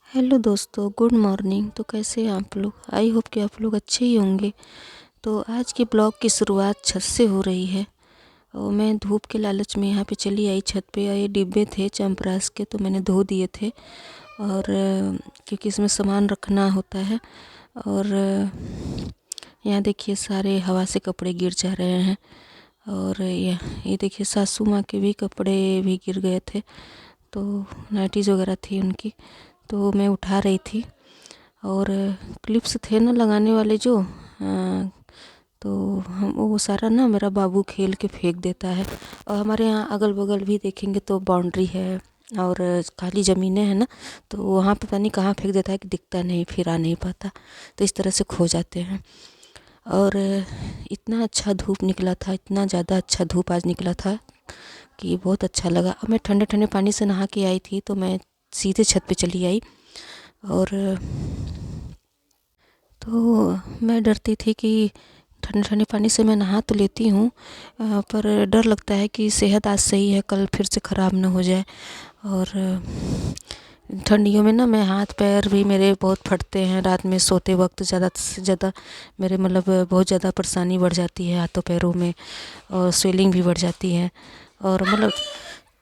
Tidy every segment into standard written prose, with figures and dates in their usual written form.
Hello दोस्तों, good morning. तो कैसे हैं आप लोग? आई होप कि आप लोग अच्छे ही होंगे। तो आज के ब्लॉग की शुरुआत छत से हो रही है और मैं धूप के लालच में यहाँ पे चली आई छत पे। ये डिब्बे थे च्यवनप्राश के, तो मैंने धो दिए थे और क्योंकि इसमें सामान रखना होता है। और यहाँ देखिए सारे हवा से कपड़े गिर जा रहे हैं। और ये देखिए सासू माँ के भी कपड़े भी गिर गए थे, तो नाइटीज़ वगैरह थी उनकी, तो मैं उठा रही थी। और क्लिप्स थे ना लगाने वाले जो तो हम वो सारा ना मेरा बाबू खेल के फेंक देता है। और हमारे यहाँ अगल बगल भी देखेंगे तो बाउंड्री है और खाली ज़मीनें हैं ना, तो वहाँ पता नहीं कहाँ फेंक देता है कि दिखता नहीं, फिर आ नहीं पाता, तो इस तरह से खो जाते हैं। और इतना अच्छा धूप निकला था, इतना ज़्यादा अच्छा धूप आज निकला था कि बहुत अच्छा लगा। अब मैं ठंडे ठंडे पानी से नहा के आई थी, तो मैं सीधे छत पे चली आई। और तो मैं डरती थी कि ठंडे ठंडे पानी से मैं नहा तो लेती हूँ, पर डर लगता है कि सेहत आज सही है, कल फिर से ख़राब ना हो जाए। और ठंडियों में ना मैं हाथ पैर भी मेरे बहुत फटते हैं। रात में सोते वक्त ज़्यादा से ज़्यादा मेरे मतलब बहुत ज़्यादा परेशानी बढ़ जाती है हाथों पैरों में, और स्वेलिंग भी बढ़ जाती है। और मतलब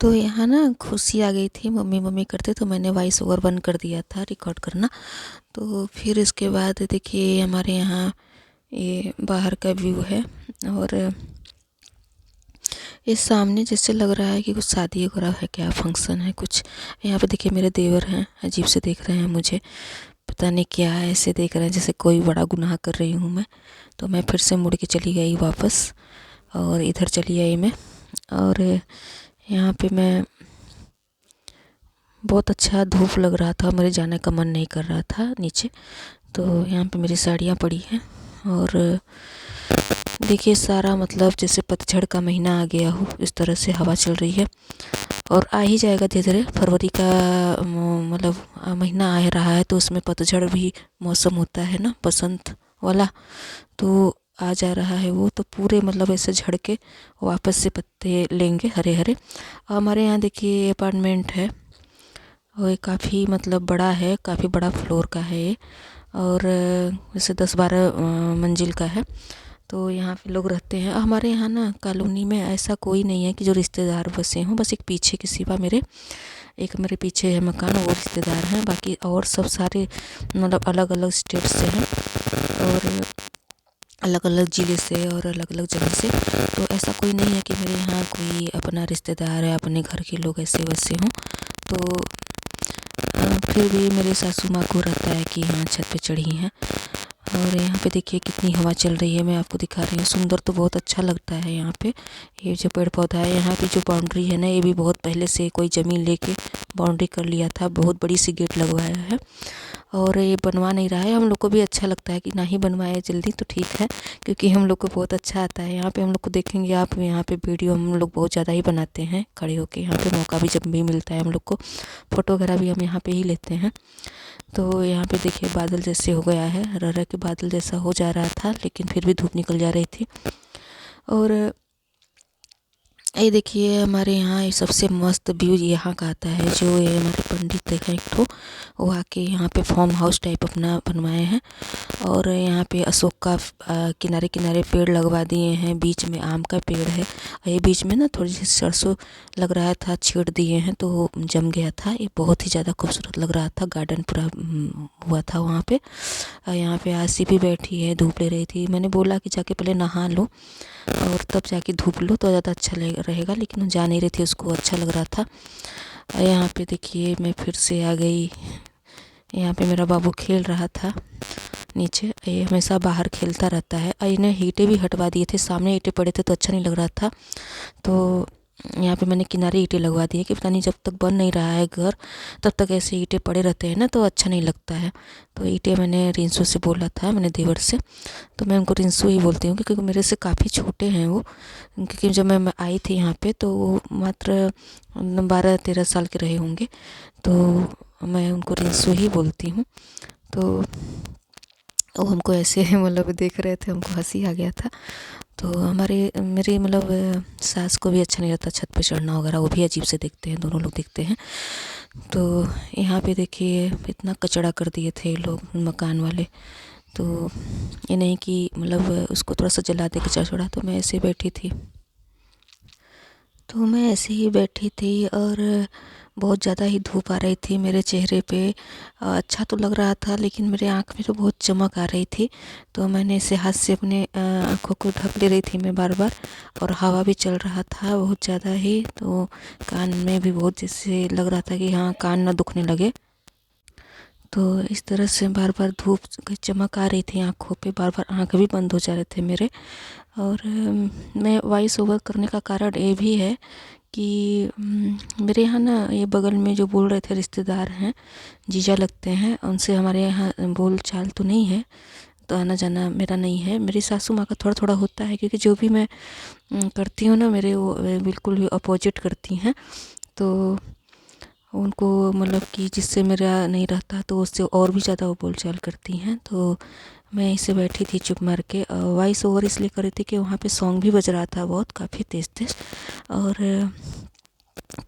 तो यहाँ ना खुशी आ गई थी, मम्मी मम्मी करते, तो मैंने वॉइस ओवर बंद कर दिया था रिकॉर्ड करना। तो फिर इसके बाद देखिए हमारे यहाँ ये बाहर का व्यू है। और ये सामने जैसे लग रहा है कि कुछ शादी वगैरह है, क्या फंक्शन है कुछ। यहाँ पे देखिए मेरे देवर हैं, अजीब से देख रहे हैं मुझे, पता नहीं क्या है, ऐसे देख रहे हैं जैसे कोई बड़ा गुनाह कर रही हूँ मैं। तो मैं फिर से मुड़ के चली गई वापस और इधर चली आई मैं। और यहाँ पे मैं बहुत अच्छा धूप लग रहा था, मेरे जाने का मन नहीं कर रहा था नीचे। तो यहाँ पे मेरी साड़ियाँ पड़ी हैं। और देखिए सारा मतलब जैसे पतझड़ का महीना आ गया हो, इस तरह से हवा चल रही है। और आ ही जाएगा धीरे धीरे, फरवरी का मतलब महीना आ रहा है, तो उसमें पतझड़ भी मौसम होता है ना, बसंत वाला, तो आ जा रहा है वो। तो पूरे मतलब ऐसे झड़ के वापस से पत्ते लेंगे हरे हरे। हमारे यहाँ देखिए अपार्टमेंट है और ये काफ़ी मतलब बड़ा है, काफ़ी बड़ा फ्लोर का है ये। और जैसे 10-12 मंजिल का है। तो यहाँ पे लोग रहते हैं। हमारे यहाँ ना कॉलोनी में ऐसा कोई नहीं है कि जो रिश्तेदार बसे हों, बस एक पीछे के सिवा मेरे पीछे है मकान, वो रिश्तेदार हैं। बाकी और सब सारे मतलब अलग अलग स्टेट से हैं और अलग अलग ज़िले से और अलग अलग जगह से। तो ऐसा कोई नहीं है कि मेरे यहाँ कोई अपना रिश्तेदार है, अपने घर के लोग ऐसे वैसे हों। तो फिर भी मेरे सासू माँ को रहता है कि हाँ छत पे चढ़ी हैं। और यहाँ पे देखिए कितनी हवा चल रही है, मैं आपको दिखा रही हूँ। सुंदर तो बहुत अच्छा लगता है यहाँ पे। ये जो पेड़ पौधा है, यहाँ पे जो बाउंड्री है ना, ये भी बहुत पहले से कोई ज़मीन लेके बाउंड्री कर लिया था, बहुत बड़ी सी गेट लगवाया है। और ये बनवा नहीं रहा है, हम लोग को भी अच्छा लगता है कि ना ही बनवाए जल्दी, तो ठीक है, क्योंकि हम लोग को बहुत अच्छा आता है। यहाँ पे हम लोग को देखेंगे आप, यहाँ पे वीडियो हम लोग बहुत ज़्यादा ही बनाते हैं खड़े होके। यहाँ पे मौका भी जब भी मिलता है हम लोग को, फ़ोटो वगैरह भी हम यहाँ पे ही लेते हैं। तो यहाँ पे देखिए बादल जैसे हो गया है, रह रह के बादल जैसा हो जा रहा था, लेकिन फिर भी धूप निकल जा रही थी। और ये देखिए हमारे यहाँ ये सबसे मस्त व्यू यहाँ का आता है, जो ये हमारे पंडित हैं एक ठो, वो आके यहाँ पे फार्म हाउस टाइप अपना बनवाए हैं। और यहाँ पे अशोक का किनारे किनारे पेड़ लगवा दिए हैं, बीच में आम का पेड़ है। ये बीच में ना थोड़ी सी सरसों लग रहा था, छेड़ दिए हैं तो वो जम गया था। ये बहुत ही ज़्यादा खूबसूरत लग रहा था, गार्डन पूरा हुआ था वहाँ पे। यहाँ पे आशी भी बैठी है, धूप ले रही थी। मैंने बोला कि जाके पहले नहा लो और तब जाके धूप लो तो ज़्यादा अच्छा रहेगा, लेकिन वो जा नहीं रही थी, उसको अच्छा लग रहा था। यहाँ पे देखिए मैं फिर से आ गई। यहाँ पे मेरा बाबू खेल रहा था नीचे, ये हमेशा बाहर खेलता रहता है। इन्हें ईंटें भी हटवा दिए थे, सामने ईंटें पड़े थे तो अच्छा नहीं लग रहा था, तो यहाँ पे मैंने किनारे ईंटें लगवा दी है कि पता नहीं जब तक बन नहीं रहा है घर तब तक ऐसे ईंटें पड़े रहते हैं ना, तो अच्छा नहीं लगता है। तो ईंटें मैंने रिंसू से बोला था, मैंने देवर से, तो मैं उनको रिंसू ही बोलती हूँ क्योंकि मेरे से काफ़ी छोटे हैं वो। क्योंकि जब मैं आई थी यहाँ पे तो वो मात्र 12-13 साल के रहे होंगे, तो मैं उनको रिंसू ही बोलती हूँ। तो वो हमको ऐसे मतलब देख रहे थे, हमको हंसी आ गया था। तो मेरे मतलब सास को भी अच्छा नहीं लगता छत पे चढ़ना वगैरह, वो भी अजीब से देखते हैं, दोनों लोग देखते हैं। तो यहाँ पे देखिए इतना कचरा कर दिए थे ये लोग मकान वाले। तो ये नहीं कि मतलब उसको थोड़ा सा जला दे कचरा छोड़ा। तो मैं ऐसे ही बैठी थी। तो मैं ऐसे ही बैठी थी और बहुत ज़्यादा ही धूप आ रही थी मेरे चेहरे पे। अच्छा तो लग रहा था लेकिन मेरे आँख में तो बहुत चमक आ रही थी। तो मैंने ऐसे हाथ से अपने आँखों को ढक ले रही थी मैं बार बार। और हवा भी चल रहा था बहुत ज़्यादा ही। तो कान में भी बहुत जैसे लग रहा था कि हाँ कान ना दुखने लगे। तो इस तरह से बार बार धूप की चमक आ रही थी आँखों पे, बार बार आँख भी बंद हो जा रहे थे मेरे। और मैं वॉइस ओवर करने का कारण ये भी है कि मेरे यहाँ ना ये बगल में जो बोल रहे थे रिश्तेदार हैं, जीजा लगते हैं, उनसे हमारे यहाँ बोल चाल तो नहीं है। तो आना जाना मेरा नहीं है। मेरी सासू माँ का थोड़ा थोड़ा होता है क्योंकि जो भी मैं करती हूँ ना मेरे वो बिल्कुल भी अपोजिट करती हैं। तो उनको मतलब कि जिससे मेरा नहीं रहता तो उससे और भी ज़्यादा वो बोलचाल करती हैं। तो मैं इसे बैठी थी चुप मार के। वॉइस ओवर इसलिए कर रही थी कि वहाँ पे सॉन्ग भी बज रहा था बहुत काफ़ी तेज़ तेज़। और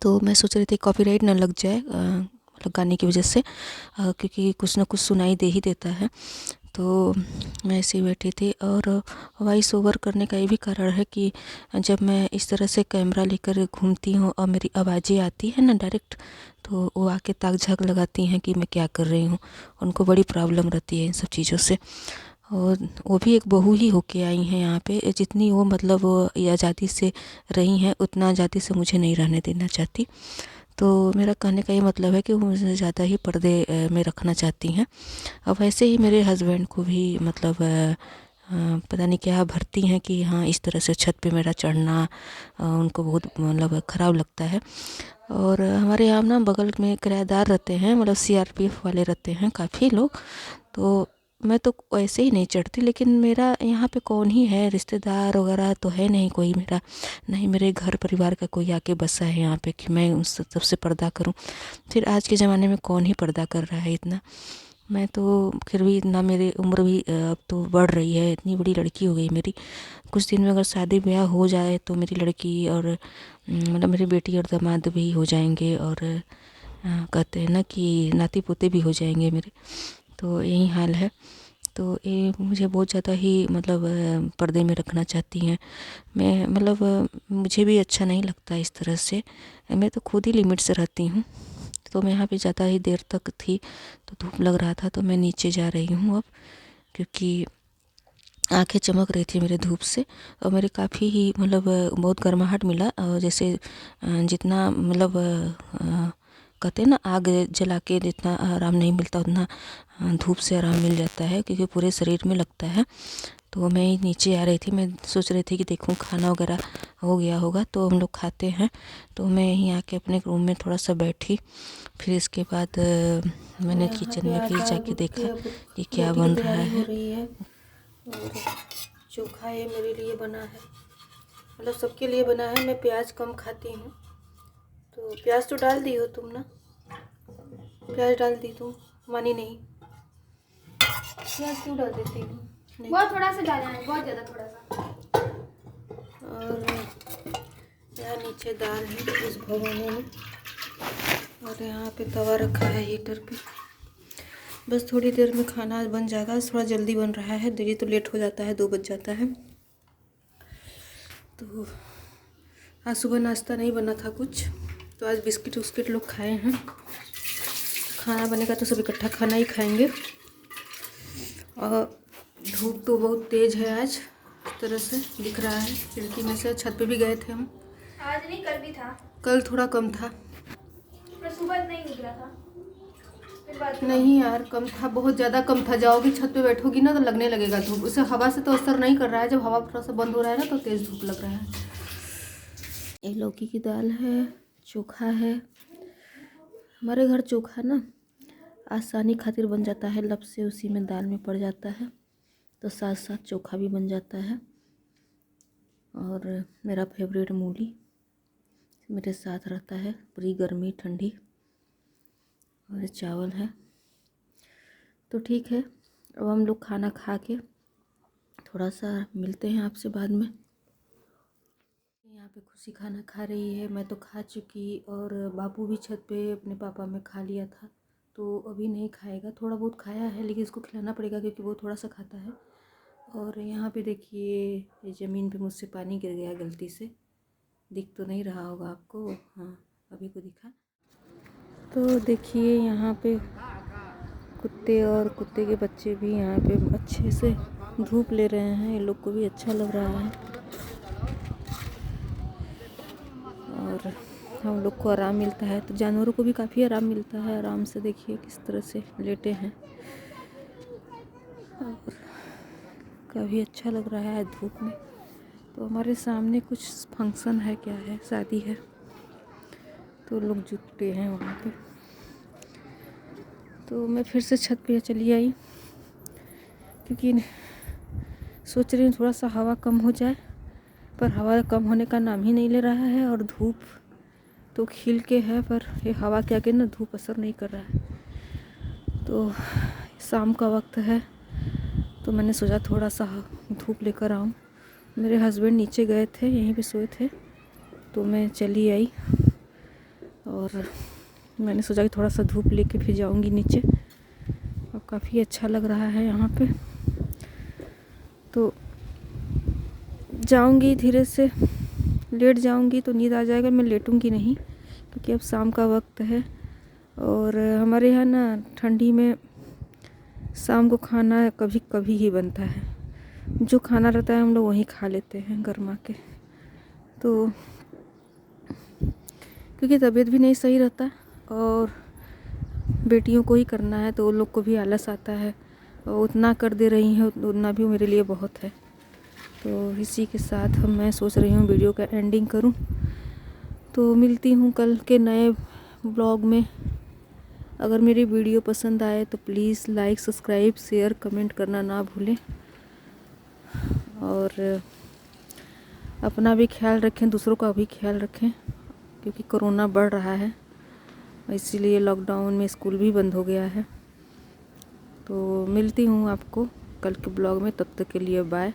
तो मैं सोच रही थी कॉपीराइट ना लग जाए मतलब गाने की वजह से, क्योंकि कुछ ना कुछ सुनाई दे ही देता है। तो मैं ऐसे ही बैठी थी। और वॉइस ओवर करने का ये भी कारण है कि जब मैं इस तरह से कैमरा लेकर घूमती हूँ और मेरी आवाज़ें आती हैं ना डायरेक्ट, तो वो आके ताक झांक लगाती हैं कि मैं क्या कर रही हूँ। उनको बड़ी प्रॉब्लम रहती है इन सब चीज़ों से। और वो भी एक बहू ही होके आई हैं यहाँ पे। जितनी वो मतलब वो आज़ादी से रही हैं उतना आज़ादी से मुझे नहीं रहने देना चाहती। तो मेरा कहने का ये मतलब है कि वो मुझे ज़्यादा ही पर्दे में रखना चाहती हैं। अब ऐसे ही मेरे हस्बैंड को भी मतलब पता नहीं क्या भरती हैं कि हाँ इस तरह से छत पे मेरा चढ़ना उनको बहुत मतलब ख़राब लगता है। और हमारे यहाँ ना बगल में किराएदार रहते हैं, मतलब सीआरपीएफ वाले रहते हैं काफ़ी लोग। तो मैं तो ऐसे ही नहीं चढ़ती, लेकिन मेरा यहाँ पे कौन ही है, रिश्तेदार वगैरह तो है नहीं कोई मेरा, नहीं मेरे घर परिवार का कोई आके बसा है यहाँ पे कि मैं उस सबसे पर्दा करूँ। फिर आज के ज़माने में कौन ही पर्दा कर रहा है इतना। मैं तो फिर भी इतना, मेरी उम्र भी अब तो बढ़ रही है, इतनी बड़ी लड़की हो गई मेरी। कुछ दिन में अगर शादी ब्याह हो जाए तो मेरी लड़की और मतलब मेरी बेटी और दामाद भी हो जाएंगे। और कहते हैं ना कि नाती पोते भी हो जाएंगे मेरे। तो यही हाल है। तो ये मुझे बहुत ज़्यादा ही मतलब पर्दे में रखना चाहती हैं। मैं मतलब मुझे भी अच्छा नहीं लगता इस तरह से। मैं तो खुद ही लिमिट से रहती हूँ। तो मैं यहाँ पे ज़्यादा ही देर तक थी तो धूप लग रहा था, तो मैं नीचे जा रही हूँ अब, क्योंकि आंखें चमक रही थी मेरे धूप से। और मेरे काफ़ी ही मतलब बहुत गर्माहट मिला। जैसे जितना मतलब कहते हैं ना आग जला के जितना आराम नहीं मिलता उतना धूप से आराम मिल जाता है, क्योंकि पूरे शरीर में लगता है। तो मैं नीचे आ रही थी, मैं सोच रही थी कि देखूं खाना वगैरह हो गया होगा तो हम लोग खाते हैं। तो मैं यहीं आके अपने रूम में थोड़ा सा बैठी। फिर इसके बाद मैंने किचन में फिर जाके देखा कि क्या बन रहा है। और चोखा ये मेरे लिए बना है, मतलब सबके लिए बना है। मैं प्याज कम खाती हूँ, तो प्याज तो डाल दी हो तुम ना, प्याज डाल दी तुम, मानी नहीं। प्याज क्यों डाल देती हो? बहुत थोड़ा सा डालना है, बहुत ज़्यादा थोड़ा सा। और यहाँ नीचे दाल है इस भगोने में, और यहाँ पे तवा रखा है हीटर पे। बस थोड़ी देर में खाना बन जाएगा। थोड़ा जल्दी बन रहा है, देरी तो लेट हो जाता है, 2 बज जाता है। तो आज सुबह नाश्ता नहीं बना था कुछ, तो आज बिस्किट उस्किट लोग खाए हैं। खाना बनेगा तो सब इकट्ठा खाना ही खाएंगे। और धूप तो बहुत तेज़ है आज, इस तरह से दिख रहा है खिड़की में से। छत पे भी गए थे हम, आज नहीं कल भी था, कल थोड़ा कम था। पर सुबह नहीं निकला था, फिर बाद में नहीं यार कम था, बहुत ज़्यादा कम था। जाओगी छत पे बैठोगी ना तो लगने लगेगा धूप। उसे हवा से तो असर नहीं कर रहा है, जब हवा थोड़ा सा बंद हो रहा है ना तो तेज़ धूप लग रहा है। ये लौकी की दाल है, चोखा है। हमारे घर चोखा ना आसानी खातिर बन जाता है, लब से उसी में दाल में पड़ जाता है, तो साथ साथ चोखा भी बन जाता है। और मेरा फेवरेट मूली मेरे साथ रहता है पूरी गर्मी ठंडी। और चावल है। तो ठीक है, अब हम लोग खाना खा के थोड़ा सा मिलते हैं आपसे बाद में। यहाँ पे खुशी खाना खा रही है, मैं तो खा चुकी और बाबू भी छत पे अपने पापा में खा लिया था, तो अभी नहीं खाएगा। थोड़ा बहुत खाया है लेकिन इसको खिलाना पड़ेगा क्योंकि वो थोड़ा सा खाता है। और यहाँ पे देखिए ये ज़मीन पे मुझसे पानी गिर गया गलती से, दिख तो नहीं रहा होगा आपको, हाँ अभी को दिखा। तो देखिए यहाँ पे कुत्ते और कुत्ते के बच्चे भी यहाँ पे अच्छे से धूप ले रहे हैं, ये लोग को भी अच्छा लग रहा है और हम लोग को आराम मिलता है, तो जानवरों को भी काफ़ी आराम मिलता है। आराम से देखिए किस तरह से लेटे हैं और काफ़ी अच्छा लग रहा है धूप में। तो हमारे सामने कुछ फंक्शन है, क्या है, शादी है, तो लोग जुटे हैं वहाँ पे। तो मैं फिर से छत पे चली आई क्योंकि सोच रही हूँ थोड़ा सा हवा कम हो जाए, पर हवा कम होने का नाम ही नहीं ले रहा है और धूप तो खिल के है, पर ये हवा के आगे ना धूप असर नहीं कर रहा है। तो शाम का वक्त है तो मैंने सोचा थोड़ा सा धूप लेकर आऊँ। मेरे हस्बैंड नीचे गए थे, यहीं पे सोए थे, तो मैं चली आई और मैंने सोचा कि थोड़ा सा धूप लेके फिर जाऊंगी नीचे। और काफ़ी अच्छा लग रहा है यहाँ पे, तो जाऊंगी धीरे से, लेट जाऊंगी तो नींद आ जाएगा, मैं लेटूंगी नहीं क्योंकि अब शाम का वक्त है। और हमारे यहाँ ना ठंडी में शाम को खाना कभी कभी ही बनता है, जो खाना रहता है हम लोग वहीं खा लेते हैं गरमा के। तो क्योंकि तबीयत भी नहीं सही रहता और बेटियों को ही करना है तो उन लोग को भी आलस आता है, और उतना कर दे रही हैं उतना भी मेरे लिए बहुत है। तो इसी के साथ मैं सोच रही हूँ वीडियो का एंडिंग करूँ। तो मिलती हूँ कल के नए ब्लॉग में। अगर मेरी वीडियो पसंद आए तो please like, subscribe, share, comment करना ना भूलें और अपना भी ख्याल रखें, दूसरों का भी ख्याल रखें क्योंकि कोरोना बढ़ रहा है, इसीलिए लॉकडाउन में स्कूल भी बंद हो गया है। तो मिलती हूँ आपको कल के ब्लॉग में, तब तक के लिए बाय।